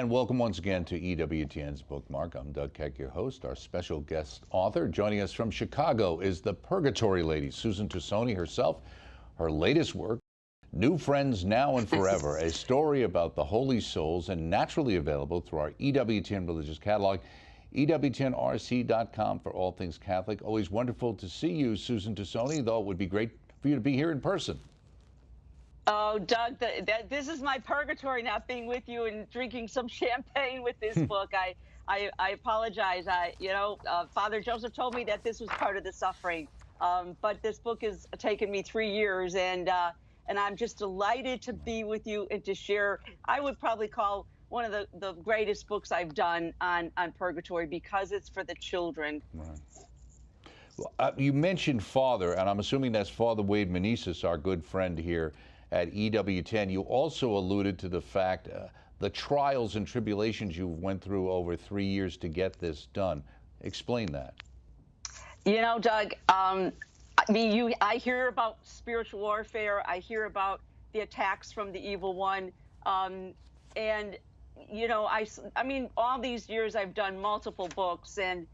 And welcome once again to EWTN's Bookmark. I'm Doug Keck, your host. Our special guest author joining us from Chicago is the Purgatory lady, Susan Tassone herself. Her latest work, New Friends Now and Forever, a story about the holy souls, and naturally available through our EWTN religious catalog, EWTNRC.com for all things Catholic. Always wonderful to see you, Susan Tassone, though it would be great for you to be here in person. Oh, Doug, this is my purgatory, not being with you and drinking some champagne with this book. I apologize. Father Joseph told me that this was part of the suffering, but this book has taken me 3 years, and I'm just delighted to be with you and to share. I would probably call one of the greatest books I've done on purgatory because it's for the children. Right. Well, you mentioned Father, and I'm assuming that's Father Wade Meneses, our good friend here at EWTN. You also alluded to the fact, the trials and tribulations you went through over 3 years to get this done. Explain that. You know, Doug, I hear about spiritual warfare. I hear about the attacks from the evil one. And, you know, I mean, all these years I've done multiple books, and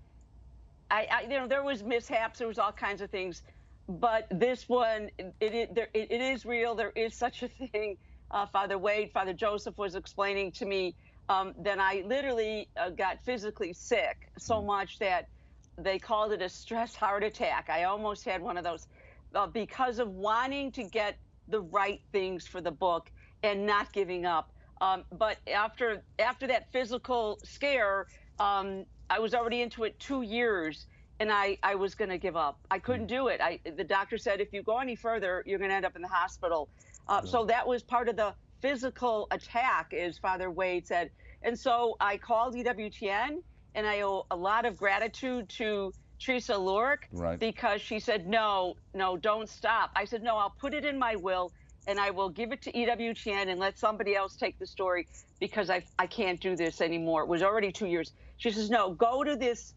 there was mishaps, there was all kinds of things. But this one, it is real. There is such a thing. Father Wade, Father Joseph was explaining to me that I literally got physically sick so much that they called it a stress heart attack. I almost had one of those because of wanting to get the right things for the book and not giving up. But after that physical scare, I was already into it 2 years. And I was going to give up. I couldn't do it. The doctor said, if you go any further, you're going to end up in the hospital. So that was part of the physical attack, as Father Wade said. And so I called EWTN, and I owe a lot of gratitude to Teresa Lurick, right, because she said, no, don't stop. I said, no, I'll put it in my will, and I will give it to EWTN and let somebody else take the story because I can't do this anymore. It was already 2 years. She says, no, go to this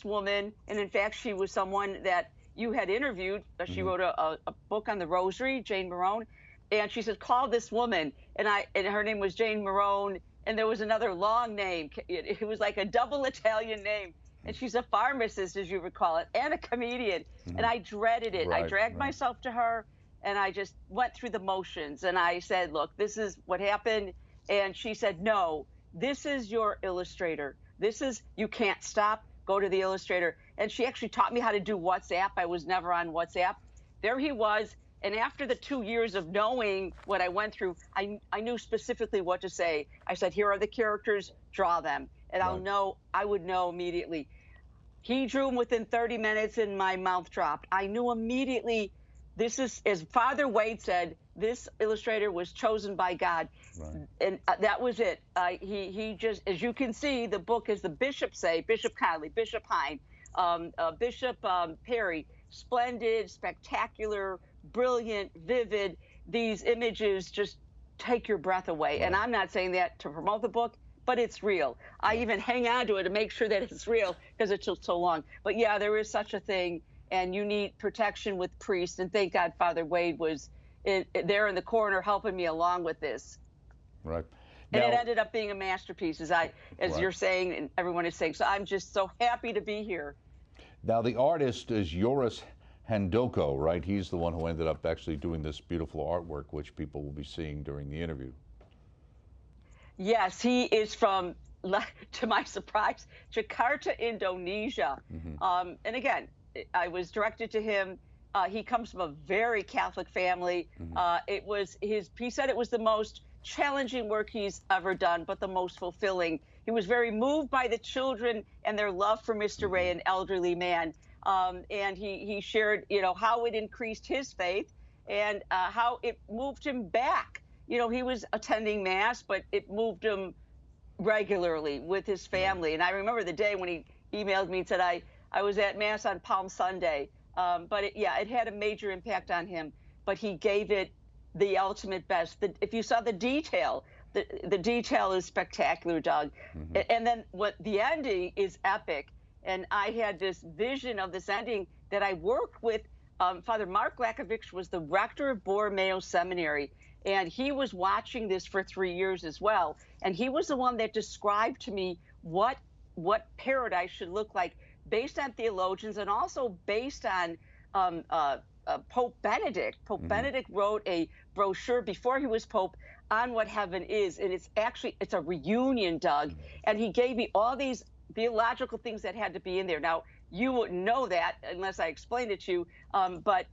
woman, and in fact, she was someone that you had interviewed. She wrote a book on the Rosary, Jane Marone, and she said, call this woman, and her name was Jane Marone, and there was another long name. It was like a double Italian name, and she's a pharmacist, as you recall it, and a comedian, and I dreaded it. Right, I dragged myself to her, and I just went through the motions, and I said, look, this is what happened, and she said, no, this is your illustrator. You can't stop. Go to the illustrator. And she actually taught me how to do WhatsApp. I was never on WhatsApp. There he was. And after the 2 years of knowing what I went through, I knew specifically what to say. I said, here are the characters, draw them. And I would know immediately. He drew them within 30 minutes and my mouth dropped. I knew immediately, this is, as Father Wade said, this illustrator was chosen by God. Right. And that was it. He just, as you can see, the book, as the bishops say, Bishop Conley, Bishop Hine, Bishop Perry, splendid, spectacular, brilliant, vivid. These images just take your breath away. Right. And I'm not saying that to promote the book, but it's real. I even hang on to it to make sure that it's real because it took so long. But yeah, there is such a thing, and you need protection with priests. And thank God Father Wade was there in the corner helping me along with this. Right. And it ended up being a masterpiece, as you're saying, and everyone is saying. So I'm just so happy to be here. Now, the artist is Joris Handoko, right? He's the one who ended up actually doing this beautiful artwork, which people will be seeing during the interview. Yes, he is from, to my surprise, Jakarta, Indonesia. And again, I was directed to him. He comes from a very Catholic family. He said it was the most challenging work he's ever done, but the most fulfilling. He was very moved by the children and their love for Mr. Ray, an elderly man. And he shared, how it increased his faith and how it moved him back. He was attending Mass, but it moved him regularly with his family. And I remember the day when he emailed me and said, I was at Mass on Palm Sunday. But it had a major impact on him. But he gave it the ultimate best. If you saw the detail, the detail is spectacular, Doug. And then the ending is epic. And I had this vision of this ending that I worked with. Father Mark Lakovich was the rector of Borromeo Seminary. And he was watching this for 3 years as well. And he was the one that described to me what paradise should look like based on theologians and also based on Pope Benedict. Pope Benedict wrote a brochure before he was Pope on what heaven is. And it's a reunion, Doug. And he gave me all these theological things that had to be in there. Now, you wouldn't know that unless I explained it to you. But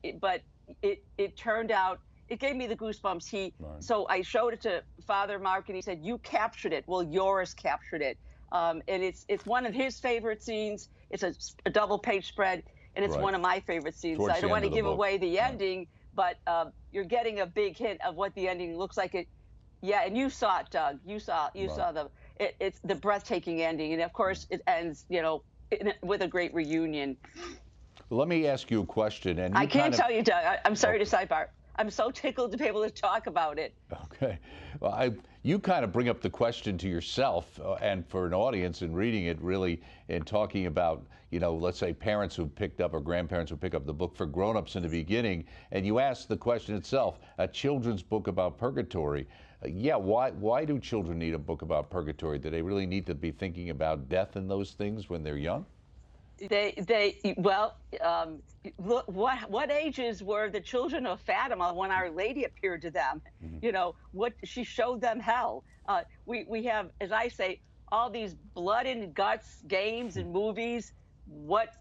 it turned out, it gave me the goosebumps. So I showed it to Father Mark, and he said, "You captured it." Well, yours captured it. And it's one of his favorite scenes. It's a double-page spread, and it's one of my favorite scenes. Towards I don't want to give book. away the ending, but you're getting a big hint of what the ending looks like. Yeah, and you saw it, Doug. You saw it's the breathtaking ending, and of course it ends, with a great reunion. Let me ask you a question. And I can't tell you, Doug. I'm sorry to sidebar. I'm so tickled to be able to talk about it. Okay. Well, you kind of bring up the question to yourself and for an audience in reading it, really, and talking about, let's say parents who picked up or grandparents who pick up the book for grown-ups in the beginning, and you ask the question itself, a children's book about purgatory. Why do children need a book about purgatory? Do they really need to be thinking about death and those things when they're young? Look, what ages were the children of Fatima when Our Lady appeared to them? What she showed them hell. We have, as I say, all these blood and guts games and movies. What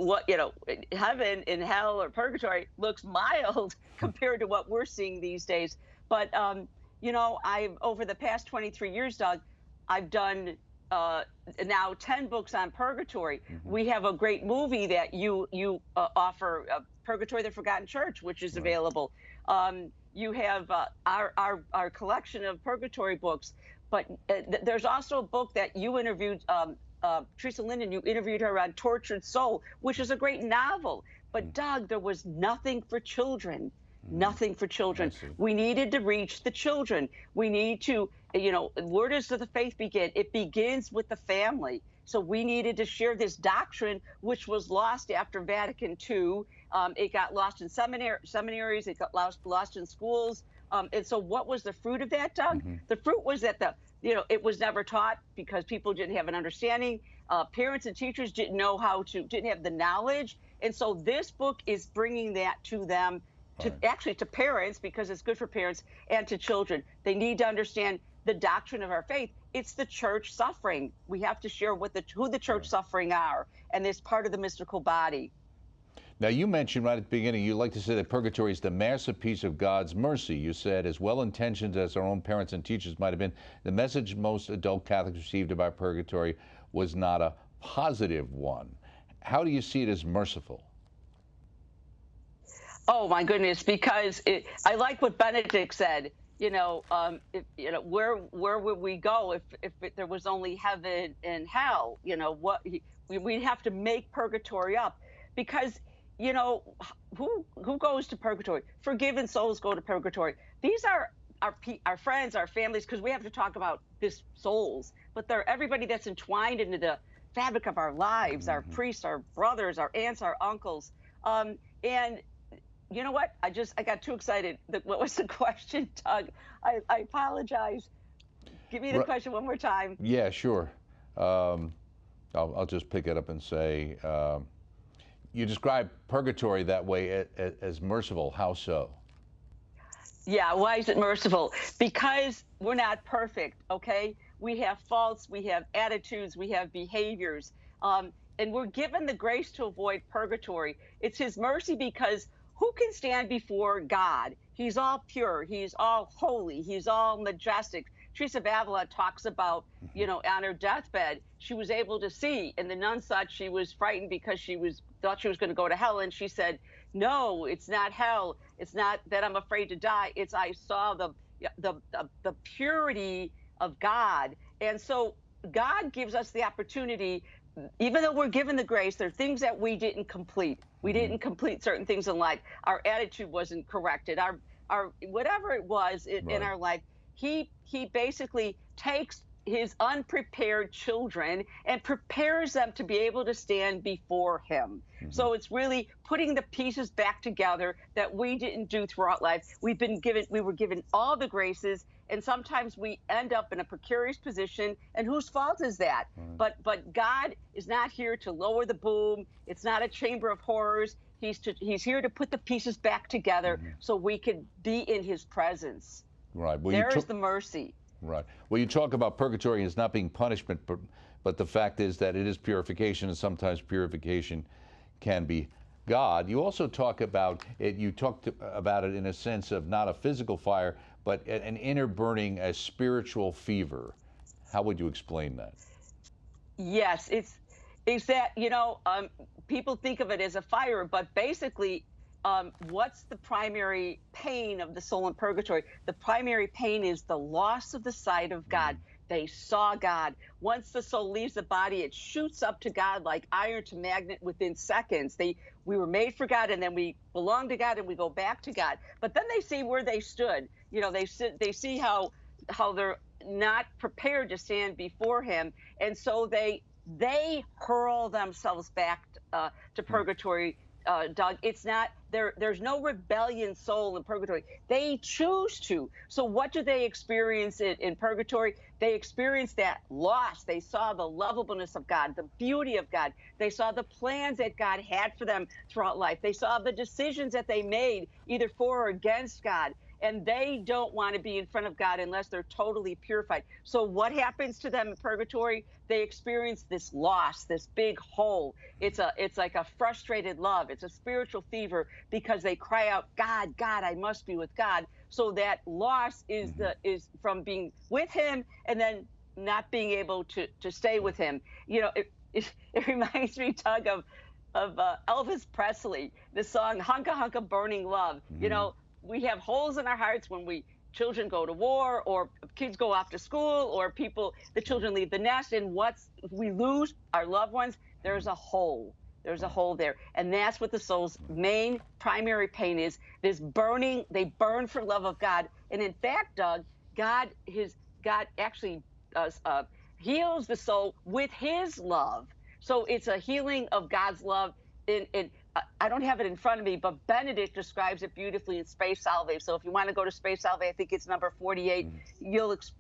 heaven and hell or purgatory looks mild compared to what we're seeing these days. But I've over the past 23 years, Doug, I've done now 10 books on purgatory. We have a great movie that you offer, Purgatory: The Forgotten Church, which is available. You have our collection of purgatory books, but there's also a book that you interviewed, Teresa Linden, you interviewed her on Tortured Soul, which is a great novel. But Doug, there was nothing for children. Nothing for children. We needed to reach the children. We need to, where does the faith begin? It begins with the family. So we needed to share this doctrine, which was lost after Vatican II. It got lost in seminaries. It got lost in schools. And so what was the fruit of that, Doug? The fruit was that it was never taught because people didn't have an understanding. Parents and teachers didn't have the knowledge. And so this book is bringing that to them. To parents, because it's good for parents, and to children. They need to understand the doctrine of our faith. It's the church suffering. We have to share who the church suffering are, and it's part of the mystical body. Now, you mentioned right at the beginning, you like to say that purgatory is the masterpiece of God's mercy. You said, as well-intentioned as our own parents and teachers might have been, the message most adult Catholics received about purgatory was not a positive one. How do you see it as merciful? Oh my goodness! Because I like what Benedict said. Where would we go if there was only heaven and hell? We'd have to make purgatory up, because who goes to purgatory? Forgiven souls go to purgatory. These are our friends, our families, because we have to talk about this souls, but they're everybody that's entwined into the fabric of our lives. Our priests, our brothers, our aunts, our uncles, and. You know what? I got too excited. What was the question, Doug? I apologize. Give me the question one more time. Yeah, sure. I'll just pick it up and say, you describe purgatory that way as merciful. How so? Yeah, why is it merciful? Because we're not perfect, okay? We have faults, we have attitudes, we have behaviors, and we're given the grace to avoid purgatory. It's His mercy, because who can stand before God? He's all pure. He's all holy. He's all majestic. Teresa of Avila talks about, on her deathbed, she was able to see, and the nuns thought she was frightened because thought she was going to go to hell. And she said, no, it's not hell. It's not that I'm afraid to die. It's I saw the purity of God. And so God gives us the opportunity. Even though we're given the grace, there are things that we didn't complete. We didn't complete certain things in life. Our attitude wasn't corrected. Our whatever it was in our life, he basically takes his unprepared children and prepares them to be able to stand before him. So it's really putting the pieces back together that we didn't do throughout life. We were given all the graces, and sometimes we end up in a precarious position, and whose fault is that? But God is not here to lower the boom. It's not a chamber of horrors. He's here to put the pieces back together so we can be in his presence. Right. Well, there is the mercy. Right. Well, you talk about purgatory as not being punishment, but the fact is that it is purification, and sometimes purification can be God. You also talk about it, you talked about it in a sense of not a physical fire, but an inner burning, a spiritual fever. How would you explain that? Yes, it's that, people think of it as a fire, but basically, what's the primary pain of the soul in purgatory? The primary pain is the loss of the sight of God. They saw God. Once the soul leaves the body, it shoots up to God like iron to magnet within seconds. We were made for God, and then we belong to God, and we go back to God. But then they see where they stood. They see how they're not prepared to stand before him, and so they hurl themselves back to purgatory. Doug, it's not there's no rebellion soul in purgatory. They choose to. So what do they experience in purgatory? They experience that loss. They saw the lovableness of God, the beauty of God. They saw the plans that God had for them throughout life. They saw the decisions that they made either for or against God. And they don't want to be in front of God unless they're totally purified. So what happens to them in purgatory? They experience this loss, this big hole. It's like a frustrated love. It's a spiritual fever because they cry out, God, God, I must be with God. So that loss is from being with him and then not being able to stay with him. It reminds me, Doug, of Elvis Presley, the song Hunka Hunka Burning Love. We have holes in our hearts when children go to war, or kids go off to school, or the children leave the nest, and we lose our loved ones, there's a hole. There's a hole there. And that's what the soul's main primary pain is, this burning. They burn for love of God. And in fact, Doug, God actually heals the soul with his love. So it's a healing of God's love. I don't have it in front of me, but Benedict describes it beautifully in Space Salve. So if you want to go to Space Salve, I think it's number 48.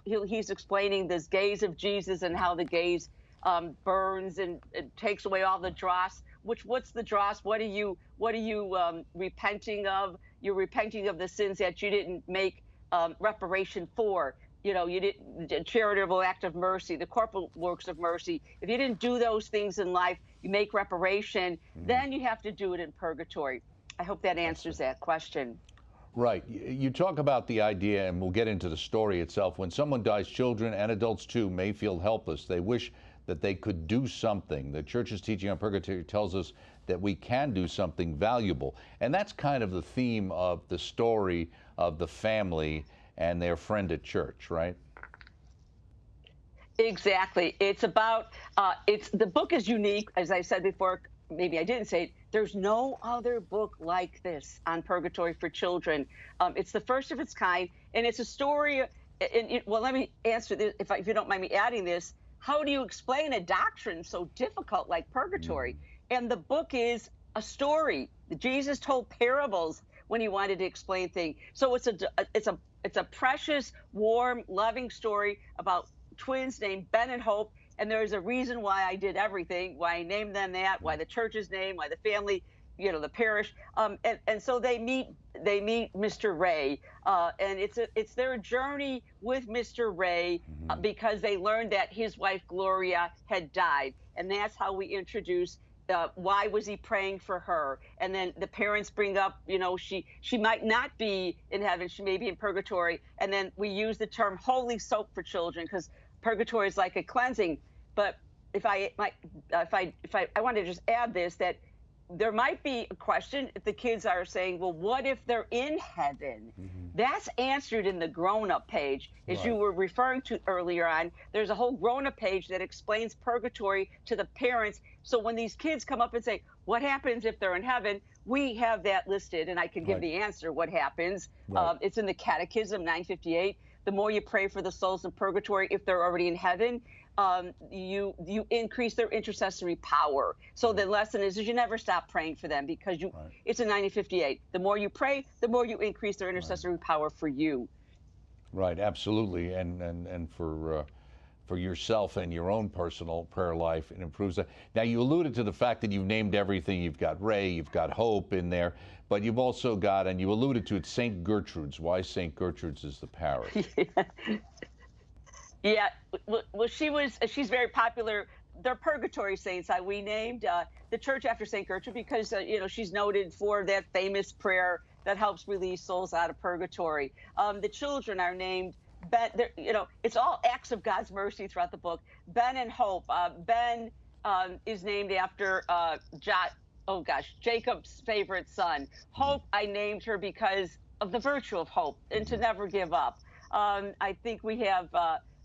He's explaining this gaze of Jesus and how the gaze burns and it takes away all the dross. What's the dross? What are you repenting of? You're repenting of the sins that you didn't make reparation for. You didn't charitable act of mercy, the corporal works of mercy. If you didn't do those things in life, you make reparation, then you have to do it in purgatory. I hope that answers that question. Right. You talk about the idea, and we'll get into the story itself. When someone dies, children and adults too may feel helpless. They wish that they could do something. The Church's teaching on purgatory tells us that we can do something valuable. And that's kind of the theme of the story of the family and their friend at church, right? Exactly. It's about, the book is unique, as I said before, maybe I didn't say it, there's no other book like this on purgatory for children. It's the first of its kind, and it's a story, well, let me answer this, if you don't mind me adding this. How do you explain a doctrine so difficult like purgatory? And the book is a story. Jesus told parables when he wanted to explain things. So it's a precious, warm, loving story about twins named Ben and Hope, and there's a reason why I did everything, why I named them that, why the church's name, why the family, the parish, and so they meet Mr. Ray, and it's their journey with Mr. Ray because they learned that his wife Gloria had died, and that's how we introduce. Why was he praying for her? And then the parents bring up, she might not be in heaven, she may be in purgatory. And then we use the term holy soap for children because purgatory is like a cleansing. But I want to just add this, that there might be a question if the kids are saying, well, what if they're in heaven? That's answered in the grown-up page. As you were referring to earlier on, there's a whole grown-up page that explains purgatory to the parents. So when these kids come up and say, what happens if they're in heaven? We have that listed, and I can give the answer, what happens. It's in the Catechism, 958. the more you pray for the souls in purgatory, if they're already in heaven, you increase their intercessory power. So the lesson is you never stop praying for them, because it's a 90-58. The more you pray, the more you increase their intercessory power for you. Right, absolutely, and for yourself and your own personal prayer life, it improves that. Now, you alluded to the fact that you've named everything. You've got Ray, you've got Hope in there, but you've also got, and you alluded to it, St. Gertrude's. Why St. Gertrude's is the parish? Yeah, well, she's very popular. They're purgatory saints. We named the church after St. Gertrude because, she's noted for that famous prayer that helps release souls out of purgatory. The children are named Ben. It's all acts of God's mercy throughout the book. Ben and Hope. Ben is named after Jacob's favorite son. Hope, I named her because of the virtue of hope and to never give up. I think we have.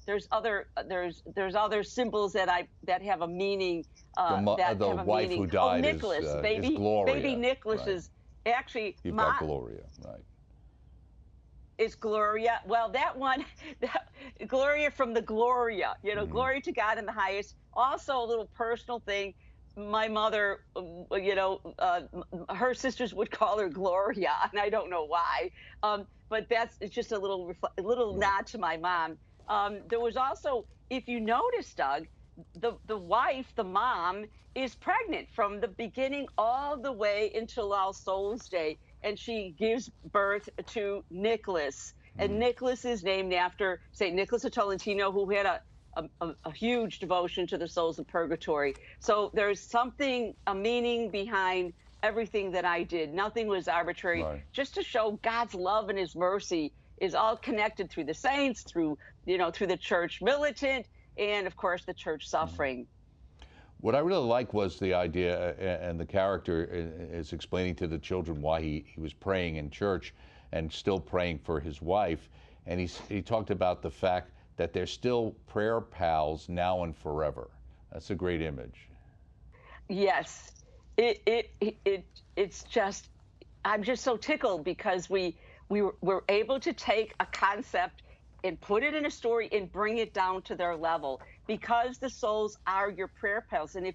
There's other symbols that have a meaning. The wife who died Nicholas, is Gloria. Baby Nicholas is actually. You've got Gloria, right? Is Gloria? Well, that one, Gloria from the Gloria. Glory to God in the highest. Also, a little personal thing. My mother, her sisters would call her Gloria, and I don't know why. But it's just a little nod to my mom. There was also, if you notice, Doug, the wife, the mom, is pregnant from the beginning all the way until All Souls Day, and she gives birth to Nicholas. And Nicholas is named after St. Nicholas of Tolentino, who had a huge devotion to the souls of purgatory. So there's a meaning behind everything that I did. Nothing was arbitrary, just to show God's love and his mercy is all connected through the saints, through the church militant, and of course the church suffering. What I really like was the idea, and the character is explaining to the children why he was praying in church and still praying for his wife. And he talked about the fact that they're still prayer pals now and forever. That's a great image. Yes, it's just, I'm just so tickled because we were able to take a concept and put it in a story and bring it down to their level, because the souls are your prayer pals. And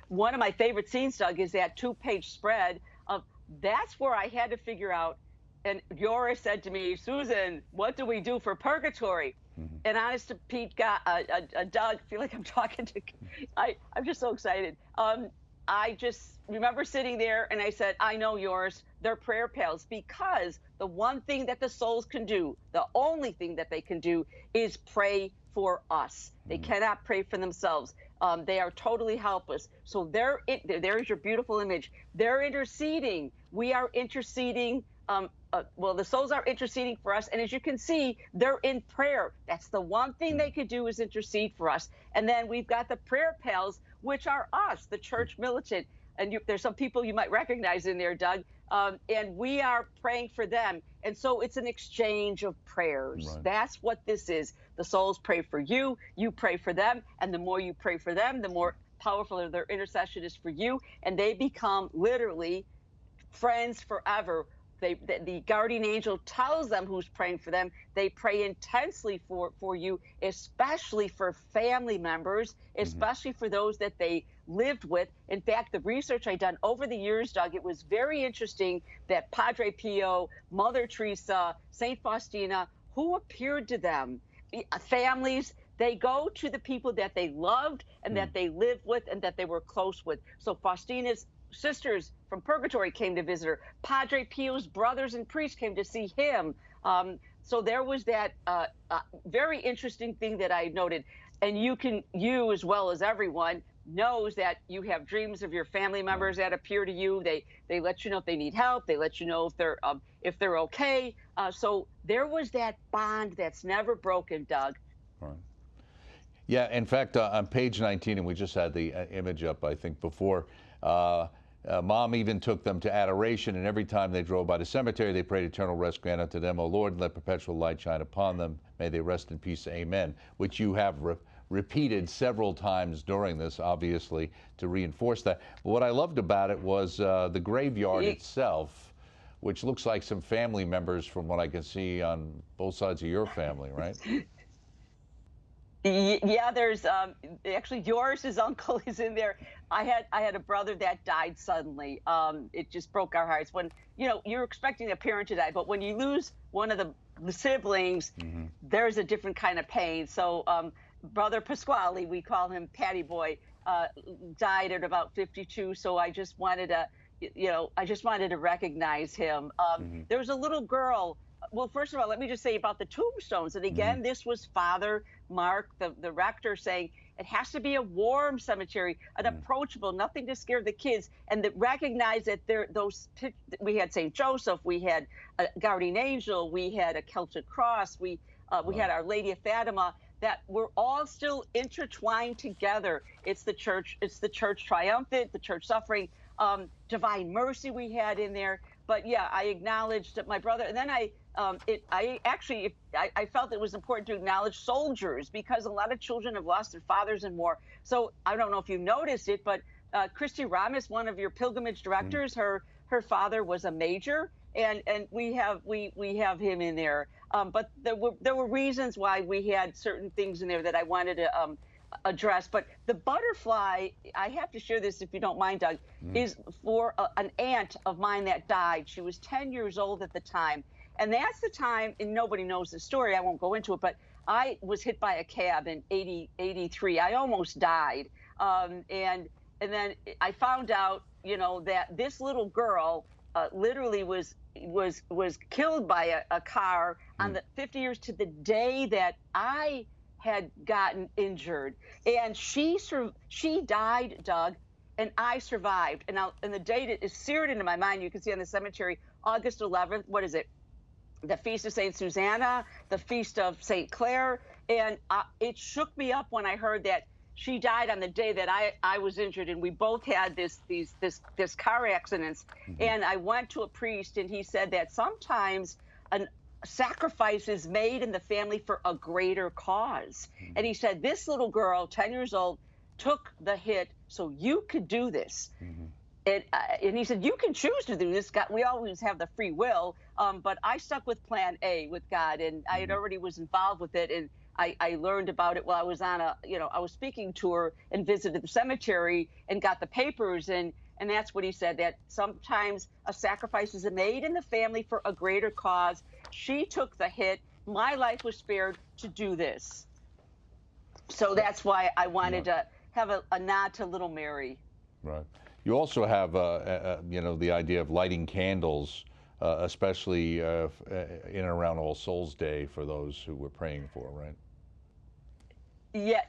one of my favorite scenes, Doug, is that 2-page spread of, that's where I had to figure out, and Yoris said to me, Susan, what do we do for purgatory? And honest to Pete, Doug, I feel like I'm talking to, I'm just so excited. I just remember sitting there and I said, I know yours, they're prayer pals, because the one thing that the souls can do, the only thing that they can do, is pray for us. They cannot pray for themselves. They are totally helpless. So there's your beautiful image. They're interceding. We are interceding. The souls are interceding for us. And as you can see, they're in prayer. That's the one thing they could do, is intercede for us. And then we've got the prayer pals, which are us, the church militant. And there's some people you might recognize in there, Doug. And we are praying for them. And so it's an exchange of prayers. Right. That's what this is. The souls pray for you, you pray for them. And the more you pray for them, the more powerful their intercession is for you. And they become literally friends forever. The guardian angel tells them who's praying for them. They pray intensely for you, especially for family members, especially for those that they lived with. In fact, the research I done over the years, Doug, it was very interesting that Padre Pio, Mother Teresa, Saint Faustina, who appeared to them, families, they go to the people that they loved and that they lived with and that they were close with. So Faustina's sisters from purgatory came to visit her. Padre Pio's brothers and priests came to see him. So there was that very interesting thing that I noted. And you as well as everyone knows that you have dreams of your family members that appear to you. They let you know if they need help. They let you know if they're okay. So there was that bond that's never broken, Doug. Right. Yeah, in fact, on page 19, and we just had the image up, I think, before, Mom even took them to adoration, and every time they drove by the cemetery, they prayed, eternal rest grant unto them, O Lord, and let perpetual light shine upon them. May they rest in peace, amen, which you have repeated several times during this, obviously, to reinforce that. But what I loved about it was the graveyard itself which looks like some family members from what I can see on both sides of your family, right? Yeah, there's actually Doris's uncle is in there. I had a brother that died suddenly. It just broke our hearts when you're expecting a parent to die, but when you lose one of the siblings, there's a different kind of pain. So Brother Pasquale, we call him Patty Boy, died at about 52. So I just wanted to recognize him. There was a little girl. Well, first of all, let me just say about the Tombstones. And again, this was Father Mark, the rector, saying it has to be a warm cemetery, an approachable, nothing to scare the kids, and that recognize that we had St. Joseph, we had a guardian angel, we had a Celtic cross, we had Our Lady of Fatima, that we're all still intertwined together. It's the church triumphant, the church suffering, divine mercy we had in there. But yeah, I acknowledged my brother, and then I felt it was important to acknowledge soldiers, because a lot of children have lost their fathers and more. So I don't know if you noticed it, but Christy Ramos, one of your pilgrimage directors, her father was a major, and we have him in there. But there were reasons why we had certain things in there that I wanted to address. But the butterfly, I have to share this if you don't mind, Doug, is for an aunt of mine that died. She was 10 years old at the time. And that's the time, and nobody knows the story, I won't go into it, but I was hit by a cab in 83. I almost died. And then I found out, that this little girl literally was killed by a car on the 50 years to the day that I had gotten injured. And she died, Doug, and I survived. And the date is seared into my mind. You can see on the cemetery, August 11th, what is it? The Feast of St. Susanna, the Feast of St. Clair. And it shook me up when I heard that she died on the day that I was injured, and we both had this car accidents. And I went to a priest, and he said that sometimes a sacrifice is made in the family for a greater cause. And he said, this little girl, 10 years old, took the hit so you could do this. And he said, you can choose to do this. We always have the free will. But I stuck with plan A with God, and I had already was involved with it. And I learned about it while I was on I was speaking tour and visited the cemetery and got the papers. And that's what he said, that sometimes a sacrifice is made in the family for a greater cause. She took the hit. My life was spared to do this. So that's why I wanted to have a nod to little Mary. Right. You also have, the idea of lighting candles, especially in and around All Souls Day for those who we're praying for, right? Yeah.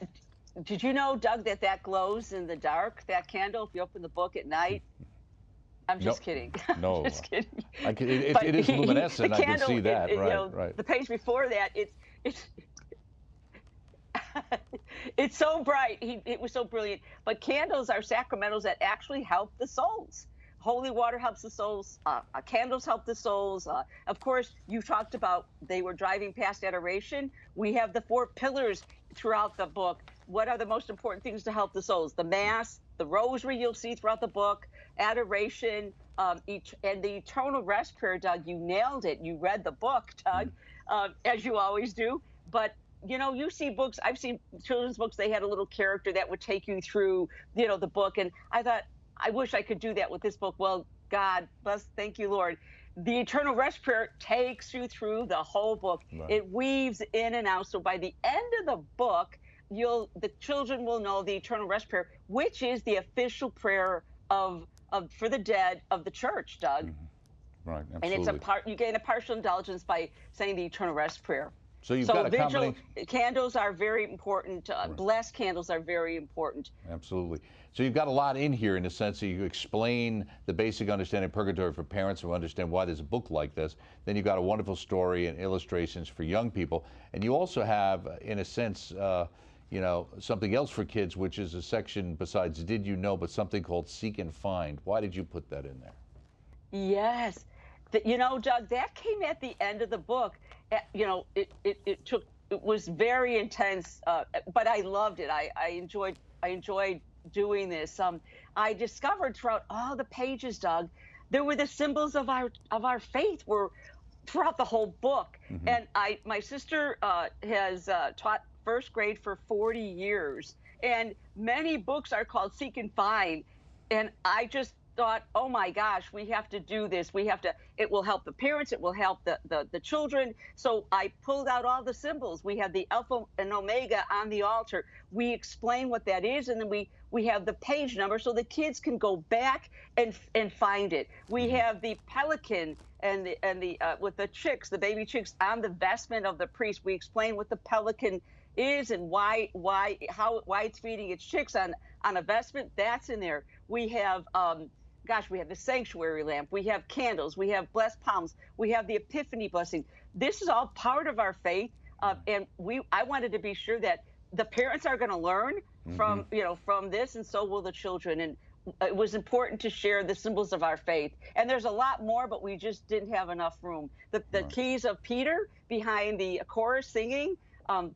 Did you know, Doug, that glows in the dark, that candle, if you open the book at night? I'm just kidding. No. Just kidding. It is luminescent. I can see that. Right. The page before that, it's it's so bright. It was so brilliant. But candles are sacramentals that actually help the souls. Holy water helps the souls. Candles help the souls. Of course, you talked about they were driving past adoration. We have the 4 pillars throughout the book. What are the most important things to help the souls? The Mass, the Rosary you'll see throughout the book, adoration, and the eternal rest prayer, Doug. You nailed it. You read the book, Doug, as you always do. But you see books, I've seen children's books, they had a little character that would take you through, the book. And I thought, I wish I could do that with this book. Well, God bless, thank you, Lord. The Eternal Rest Prayer takes you through the whole book. Right. It weaves in and out. So by the end of the book, the children will know the Eternal Rest Prayer, which is the official prayer for the dead of the church, Doug. Right, absolutely. And you gain a partial indulgence by saying the Eternal Rest Prayer. So you've got a vigil candles are very important. Blessed candles are very important. Absolutely. So you've got a lot in here in the sense that you explain the basic understanding of purgatory for parents who understand why there's a book like this. Then you've got a wonderful story and illustrations for young people. And you also have, in a sense, something else for kids, which is a section besides Did You Know, but something called Seek and Find. Why did you put that in there? Yes. Doug, that came at the end of the book. It was very intense, but I loved it. I enjoyed doing this. I discovered throughout all the pages, Doug, there were the symbols of our faith were throughout the whole book. And my sister has taught first grade for 40 years, and many books are called Seek and Find. And I just thought, oh my gosh, we have to do this. We have to, it will help the parents, it will help the children. So I pulled out all the symbols. We have the Alpha and Omega on the altar. We explain what that is, and then we have the page number so the kids can go back and find it. We have the pelican and the with the chicks, the baby chicks on the vestment of the priest. We explain what the pelican is and why it's feeding its chicks on a vestment. That's in there. We have we have the sanctuary lamp, we have candles, we have blessed palms, we have the Epiphany blessing. This is all part of our faith, and I wanted to be sure that the parents are going to learn from from this, and so will the children. And it was important to share the symbols of our faith. And there's a lot more, but we just didn't have enough room. The keys of Peter behind the chorus singing,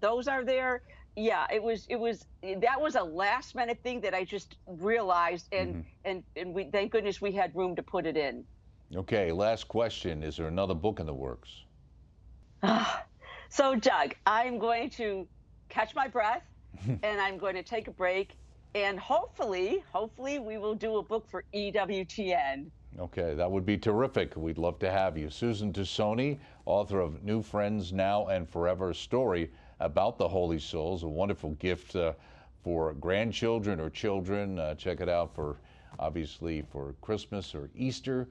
those are there. Yeah, that was a last minute thing that I just realized, and we, thank goodness we had room to put it in. Okay, last question. Is there another book in the works? So Doug, I'm going to catch my breath and I'm going to take a break, and hopefully we will do a book for EWTN. Okay, that would be terrific. We'd love to have you. Susan Tassone, author of New Friends Now and Forever, a story about the Holy Souls, a wonderful gift for grandchildren or children. Check it out obviously for Christmas or Easter.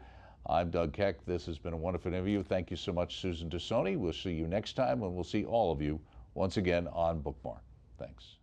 I'm Doug Keck. This has been a wonderful interview. Thank you so much, Susan Tassone. We'll see you next time, and we'll see all of you once again on Bookmark. Thanks.